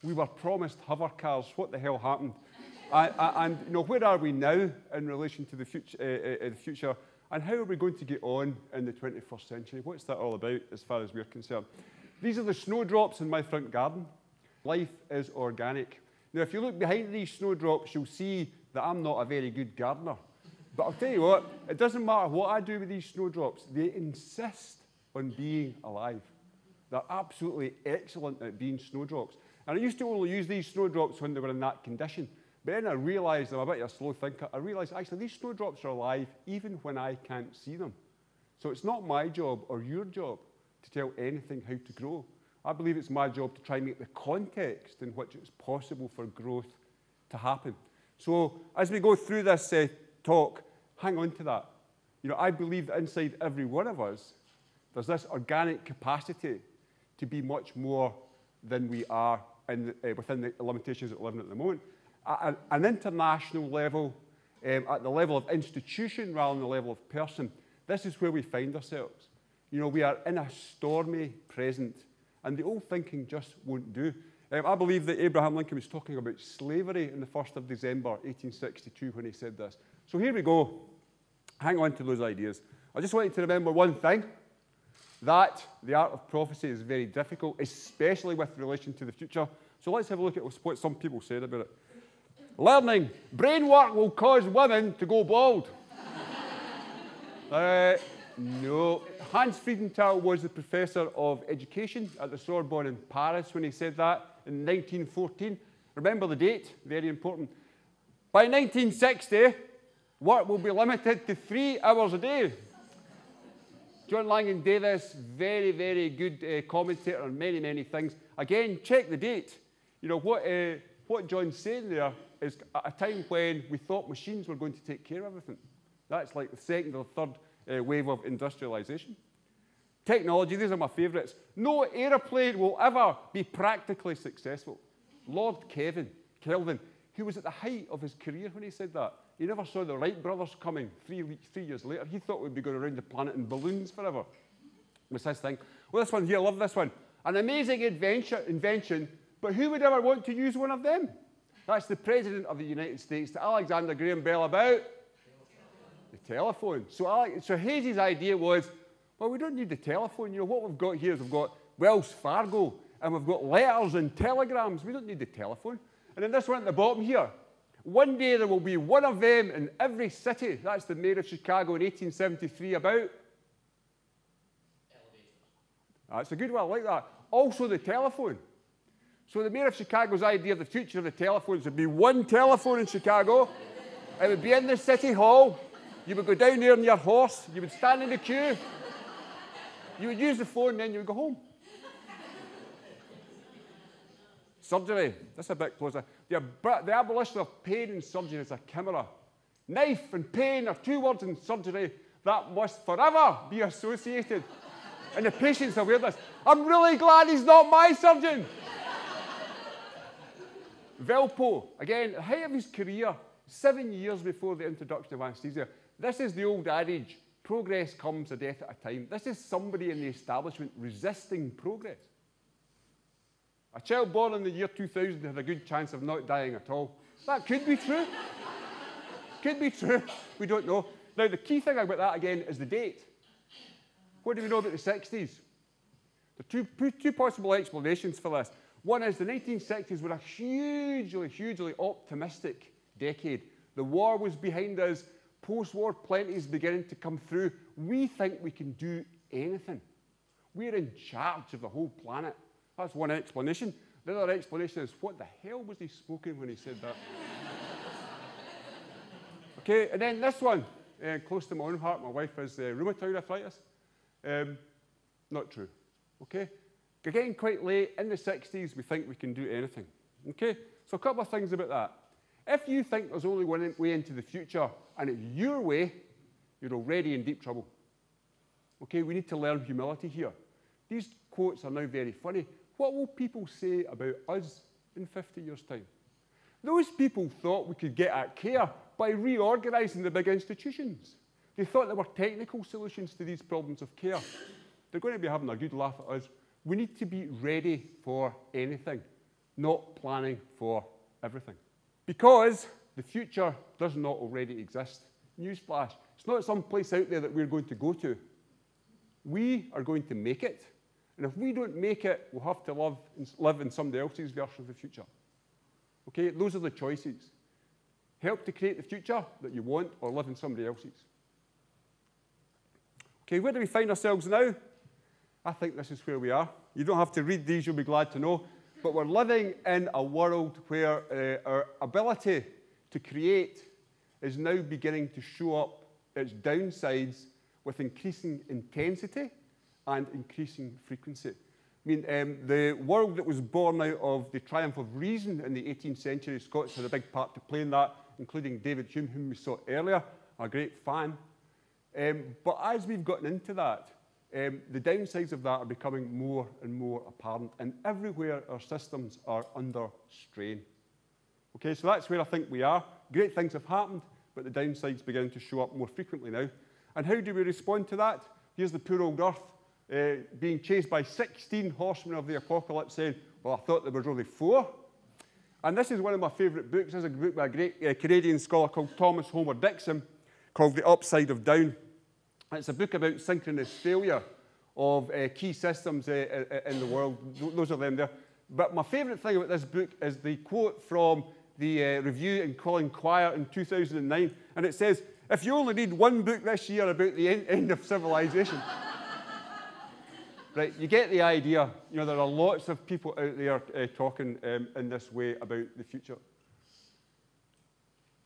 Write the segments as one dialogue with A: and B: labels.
A: We were promised hover cars. What the hell happened? And you know, where are we now in relation to the future? And how are we going to get on in the 21st century? What's that all about as far as we're concerned? These are the snowdrops in my front garden. Life is organic. Now, if you look behind these snowdrops, you'll see that I'm not a very good gardener. But I'll tell you what, it doesn't matter what I do with these snowdrops. They insist on being alive. They're absolutely excellent at being snowdrops. And I used to only use these snowdrops when they were in that condition. But then I realised, I'm a bit of a slow thinker, I realised actually these snowdrops are alive even when I can't see them. So it's not my job or your job to tell anything how to grow. I believe it's my job to try and make the context in which it's possible for growth to happen. So as we go through this talk, hang on to that. You know, I believe that inside every one of us, there's this organic capacity to be much more than we are within the limitations that we're living at the moment. At an international level, at the level of institution rather than the level of person, this is where we find ourselves. You know, we are in a stormy present, and the old thinking just won't do. I believe that Abraham Lincoln was talking about slavery on the 1st of December, 1862, when he said this. So here we go. Hang on to those ideas. I just want you to remember one thing, that the art of prophecy is very difficult, especially with relation to the future. So let's have a look at what some people said about it. Learning brain work will cause women to go bald. No. Hans Friedenthal was the professor of education at the Sorbonne in Paris when he said that in 1914. Remember the date, very important. By 1960, work will be limited to 3 hours a day. John Langdon Davis, very, very good commentator on many, many things. Again, check the date. You know, what John's saying there is at a time when we thought machines were going to take care of everything. That's like the second or third wave of industrialization. Technology, these are my favourites. No aeroplane will ever be practically successful. Lord Kelvin, who was at the height of his career when he said that. He never saw the Wright brothers coming 3 years later. He thought we'd be going around the planet in balloons forever. Was his thing. Well, this one here, I love this one. An amazing invention, but who would ever want to use one of them? That's the President of the United States, to Alexander Graham Bell, about the telephone. So Hayes's idea was, well, we don't need the telephone. You know, what we've got here is we've got Wells Fargo, and we've got letters and telegrams. We don't need the telephone. And then this one at the bottom here. One day there will be one of them in every city. That's the mayor of Chicago in 1873 about. Elevators. That's a good one, I like that. Also the telephone. So the mayor of Chicago's idea of the future of the telephones would be one telephone in Chicago. It would be in the city hall. You would go down there on your horse. You would stand in the queue. You would use the phone, and then you would go home. Surgery. That's a bit closer. The abolition of pain in surgery is a chimera. Knife and pain are 2 words in surgery that must forever be associated. And the patients are aware of this. I'm really glad he's not my surgeon. Velpo, again, at the height of his career, 7 years before the introduction of anesthesia. This is the old adage, progress comes a death at a time. This is somebody in the establishment resisting progress. A child born in the year 2000 had a good chance of not dying at all. That could be true. Could be true. We don't know. Now, the key thing about that, again, is the date. What do we know about the 60s? There are two possible explanations for this. One is the 1960s were a hugely optimistic decade. The war was behind us. Post-war plenty is beginning to come through. We think we can do anything. We're in charge of the whole planet. That's one explanation. The other explanation is, what the hell was he smoking when he said that? Okay, and then this one, close to my own heart, my wife has rheumatoid arthritis. Not true, okay? Again, quite late, in the 60s, we think we can do anything, okay? So a couple of things about that. If you think there's only one way into the future, and it's your way, you're already in deep trouble. Okay, we need to learn humility here. These quotes are now very funny. What will people say about us in 50 years' time? Those people thought we could get at care by reorganizing the big institutions. They thought there were technical solutions to these problems of care. They're going to be having a good laugh at us. We need to be ready for anything. not planning for everything. Because the future does not already exist. Newsflash, it's not some place out there that we're going to go to. We are going to make it. And if we don't make it, we'll have to live in somebody else's version of the future. Okay, those are the choices. Help to create the future that you want or live in somebody else's. Okay, where do we find ourselves now? I think this is where we are. You don't have to read these, you'll be glad to know. But we're living in a world where our ability to create is now beginning to show up its downsides with increasing intensity and increasing frequency. I mean, the world that was born out of the triumph of reason in the 18th century, Scots had a big part to play in that, including David Hume, whom we saw earlier, a great fan. But as we've gotten into that, the downsides of that are becoming more and more apparent, and everywhere our systems are under strain. Okay, so that's where I think we are. Great things have happened, but the downsides begin to show up more frequently now. And how do we respond to that? Here's the poor old Earth being chased by 16 horsemen of the apocalypse saying, well, I thought there was only 4. And this is one of my favourite books. This is a book by a great Canadian scholar called Thomas Homer Dixon called The Upside of Down. And it's a book about synchronous failure of key systems in the world. Those are them there. But my favourite thing about this book is the quote from the review in Colin Quire in 2009. And it says, if you only read one book this year about the end of civilization, right, you get the idea. You know, there are lots of people out there talking in this way about the future.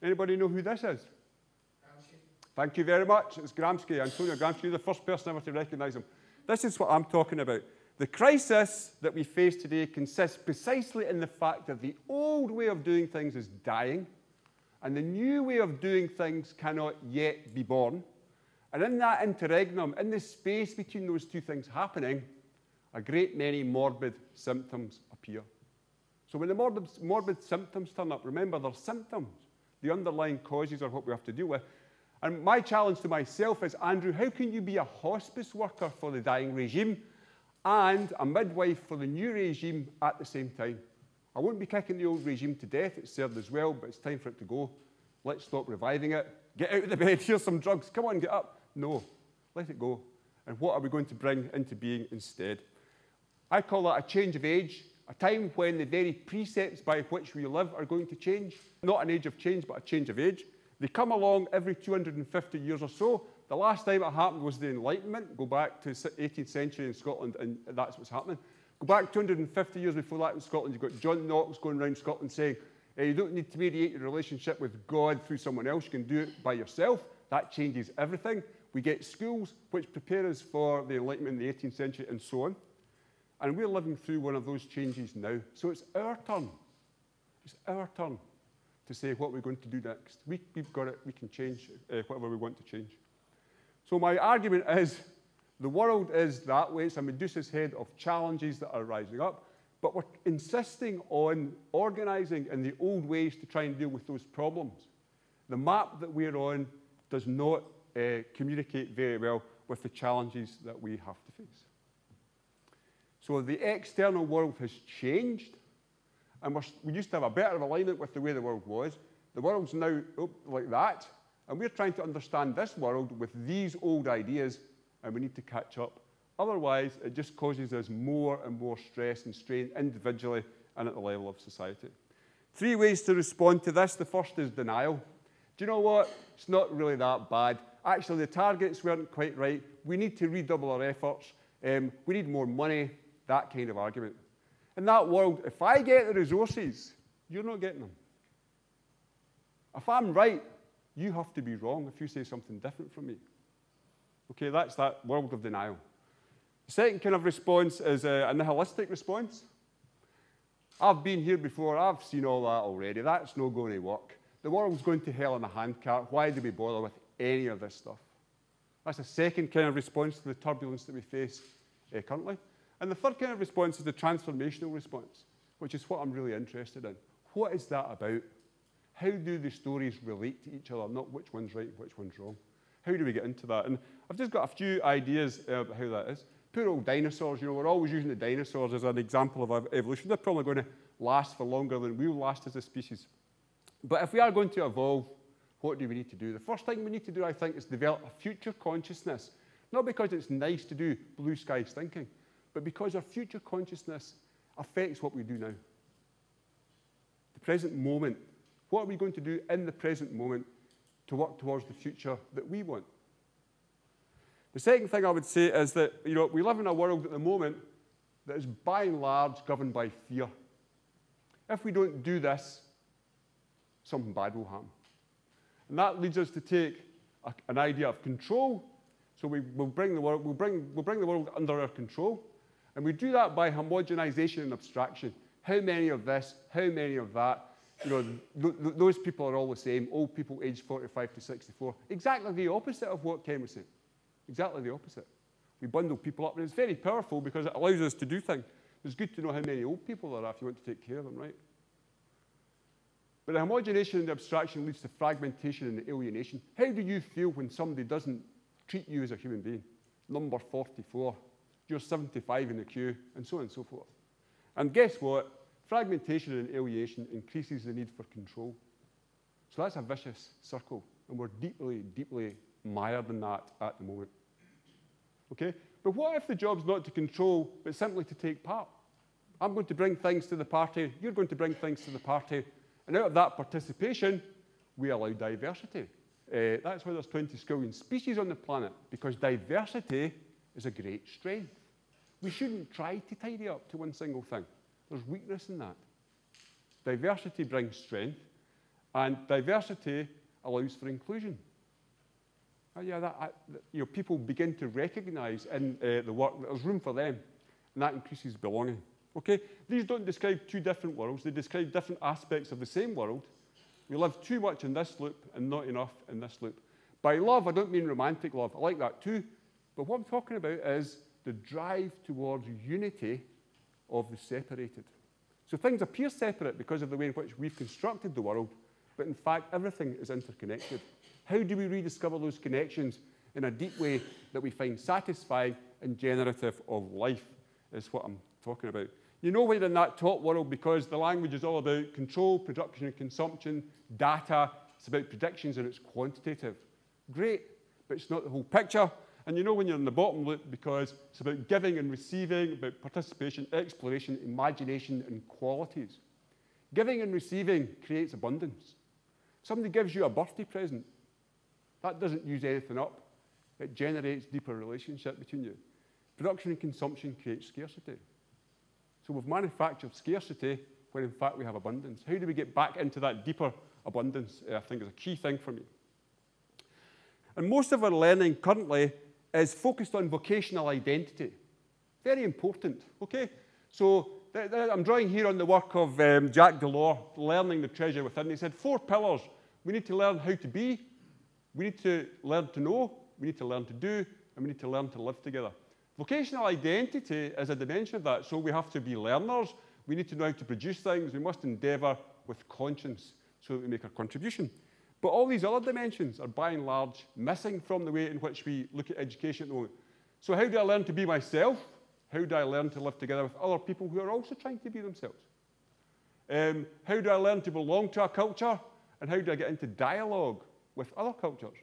A: Anybody know who this is? Gramsci. Thank you very much. It's Gramsci, Antonio Gramsci. You're the first person ever to recognise him. This is what I'm talking about. The crisis that we face today consists precisely in the fact that the old way of doing things is dying, and the new way of doing things cannot yet be born. And in that interregnum, in the space between those two things happening, a great many morbid symptoms appear. So when the morbid symptoms turn up, remember, they're symptoms. The underlying causes are what we have to deal with. And my challenge to myself is, Andrew, how can you be a hospice worker for the dying regime and a midwife for the new regime at the same time? I won't be kicking the old regime to death. It's served us well, but it's time for it to go. Let's stop reviving it. Get out of the bed. Here's some drugs. Come on, get up. No, let it go. And what are we going to bring into being instead? I call that a change of age, a time when the very precepts by which we live are going to change. Not an age of change, but a change of age. They come along every 250 years or so. The last time it happened was the Enlightenment. Go back to the 18th century in Scotland, and that's what's happening. Go back 250 years before that in Scotland, you've got John Knox going around Scotland saying, you don't need to mediate your relationship with God through someone else. You can do it by yourself. That changes everything. We get schools which prepare us for the Enlightenment in the 18th century and so on. And we're living through one of those changes now. So it's our turn. It's our turn to say what we're going to do next. We've got it. We can change whatever we want to change. So my argument is the world is that way. It's a Medusa's head of challenges that are rising up. But we're insisting on organising in the old ways to try and deal with those problems. The map that we're on does not communicate very well with the challenges that we have to face. So the external world has changed, and we used to have a better alignment with the way the world was. The world's now like that, and we're trying to understand this world with these old ideas, and we need to catch up. Otherwise, it just causes us more and more stress and strain individually and at the level of society. 3 ways to respond to this. The first is denial. Do you know what? It's not really that bad. Actually, the targets weren't quite right. We need to redouble our efforts. We need more money, that kind of argument. In that world, if I get the resources, you're not getting them. If I'm right, you have to be wrong if you say something different from me. Okay, that's that world of denial. The second kind of response is a nihilistic response. I've been here before. I've seen all that already. That's not going to work. The world's going to hell in a handcart. Why do we bother with any of this stuff? That's a second kind of response to the turbulence that we face currently. And the third kind of response is the transformational response, which is what I'm really interested in. What is that about? How do the stories relate to each other, not which one's right and which one's wrong? How do we get into that? And I've just got a few ideas about how that is. Poor old dinosaurs, we're always using the dinosaurs as an example of evolution. They're probably going to last for longer than we'll last as a species. But if we are going to evolve, what do we need to do? The first thing we need to do, I think, is develop a future consciousness. Not because it's nice to do blue skies thinking, but because our future consciousness affects what we do now. The present moment. What are we going to do in the present moment to work towards the future that we want? The second thing I would say is that we live in a world at the moment that is by and large governed by fear. If we don't do this, something bad will happen. And that leads us to take an idea of control. So we'll bring the world under our control. And we do that by homogenization and abstraction. How many of this? How many of that? Those people are all the same. Old people aged 45 to 64. Exactly the opposite of what Ken was saying. Exactly the opposite. We bundle people up, and it's very powerful because it allows us to do things. It's good to know how many old people there are if you want to take care of them, right? But the homogenation and the abstraction leads to fragmentation and alienation. How do you feel when somebody doesn't treat you as a human being? Number 44, you're 75 in the queue, and so on and so forth. And guess what? Fragmentation and alienation increases the need for control. So that's a vicious circle, and we're deeply, deeply mired in that at the moment. Okay? But what if the job's not to control, but simply to take part? I'm going to bring things to the party, you're going to bring things to the party, and out of that participation, we allow diversity. That's why there's 20 squillion species on the planet, because diversity is a great strength. We shouldn't try to tidy up to one single thing. There's weakness in that. Diversity brings strength, and diversity allows for inclusion. People begin to recognize in the work that there's room for them, and that increases belonging. Okay? These don't describe two different worlds. They describe different aspects of the same world. We live too much in this loop and not enough in this loop. By love, I don't mean romantic love. I like that too. But what I'm talking about is the drive towards unity of the separated. So things appear separate because of the way in which we've constructed the world, but in fact, everything is interconnected. How do we rediscover those connections in a deep way that we find satisfying and generative of life is what I'm talking about. We're in that top world because the language is all about control, production and consumption, data. It's about predictions and it's quantitative. Great, but it's not the whole picture. And when you're in the bottom loop because it's about giving and receiving, about participation, exploration, imagination, and qualities. Giving and receiving creates abundance. Somebody gives you a birthday present. That doesn't use anything up. It generates deeper relationship between you. Production and consumption creates scarcity. So we've manufactured scarcity when in fact we have abundance. How do we get back into that deeper abundance, I think is a key thing for me. And most of our learning currently is focused on vocational identity. Very important, okay? So I'm drawing here on the work of Jacques Delors, Learning the Treasure Within. He said 4 pillars. We need to learn how to be, we need to learn to know, we need to learn to do, and we need to learn to live together. Vocational identity is a dimension of that. So we have to be learners, we need to know how to produce things, we must endeavour with conscience so that we make a contribution. But all these other dimensions are by and large missing from the way in which we look at education at the moment. So how do I learn to be myself? How do I learn to live together with other people who are also trying to be themselves? How do I learn to belong to a culture? And how do I get into dialogue with other cultures?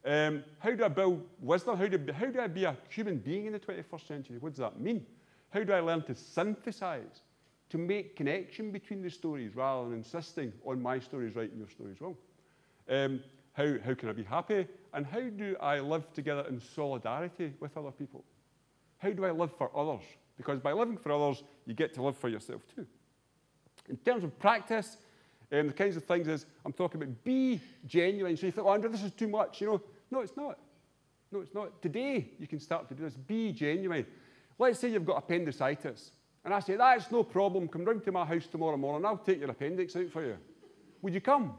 A: How do I build wisdom? How do I be a human being in the 21st century? What does that mean? How do I learn to synthesize, to make connection between the stories rather than insisting on my stories right and your stories wrong? How can I be happy? And how do I live together in solidarity with other people? How do I live for others? Because by living for others, you get to live for yourself too. In terms of practice, the kinds of things is, I'm talking about be genuine. So you think, oh, Andrew, this is too much, No, it's not. No, it's not. Today, you can start to do this. Be genuine. Let's say you've got appendicitis. And I say, that's no problem. Come round to my house tomorrow morning. I'll take your appendix out for you. Would you come?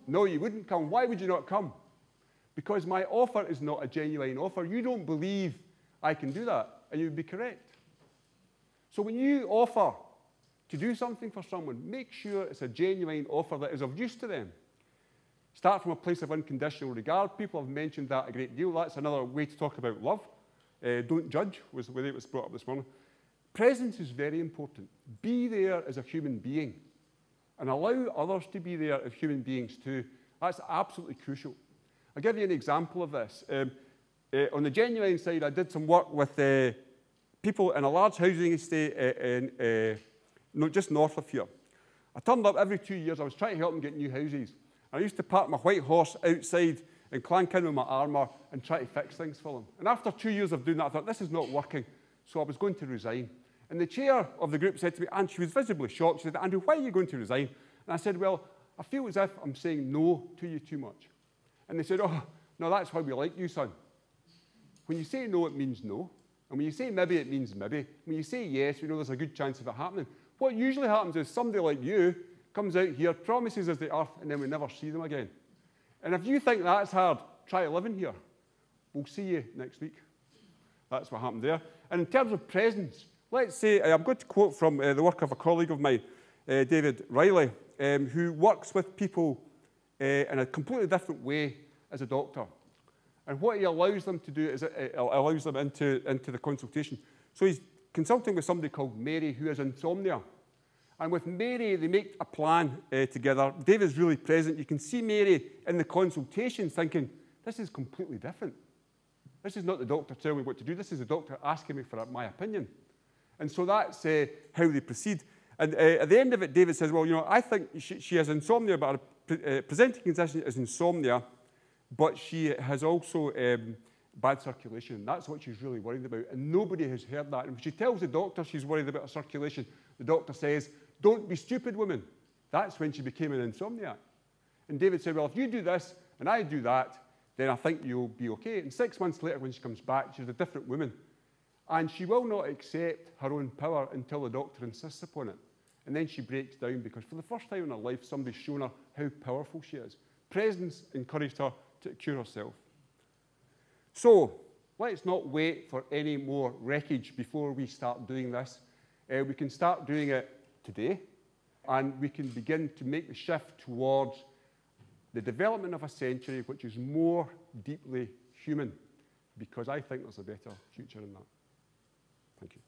A: No, you wouldn't come. Why would you not come? Because my offer is not a genuine offer. You don't believe I can do that, and you would be correct. So when you offer to do something for someone, make sure it's a genuine offer that is of use to them. Start from a place of unconditional regard. People have mentioned that a great deal. That's another way to talk about love. Don't judge was the way it was brought up this morning. Presence is very important. Be there as a human being and allow others to be there as human beings too. That's absolutely crucial. I'll give you an example of this. On the genuine side, I did some work with people in a large housing estate just north of here. I turned up every 2 years. I was trying to help them get new houses. I used to park my white horse outside and clank in with my armour and try to fix things for them. And after 2 years of doing that, I thought, this is not working. So I was going to resign. And the chair of the group said to me, and she was visibly shocked, she said, Andrew, why are you going to resign? And I said, well, I feel as if I'm saying no to you too much. And they said, oh, no, that's why we like you, son. When you say no, it means no. And when you say maybe, it means maybe. When you say yes, we know there's a good chance of it happening. What usually happens is somebody like you comes out here, promises us the earth, and then we never see them again. And if you think that's hard, try living here. We'll see you next week. That's what happened there. And in terms of presence, let's say, I'm going to quote from the work of a colleague of mine, David Riley, who works with people in a completely different way as a doctor. And what he allows them to do is it allows them into the consultation. So he's consulting with somebody called Mary, who has insomnia. And with Mary, they make a plan together. David's really present. You can see Mary in the consultation thinking, this is completely different. This is not the doctor telling me what to do. This is the doctor asking me for my opinion. And so that's how they proceed. And at the end of it, David says, well, you know, I think she has insomnia, but her presenting condition is insomnia, but she has also bad circulation. That's what she's really worried about. And nobody has heard that. And when she tells the doctor she's worried about her circulation, the doctor says, don't be stupid, woman. That's when she became an insomniac. And David said, well, if you do this and I do that, then I think you'll be okay. And 6 months later, when she comes back, she's a different woman. And she will not accept her own power until the doctor insists upon it. And then she breaks down because for the first time in her life, somebody's shown her how powerful she is. Presence encouraged her to cure herself. So let's not wait for any more wreckage before we start doing this. We can start doing it today, and we can begin to make the shift towards the development of a century which is more deeply human, because I think there's a better future in that. Thank you.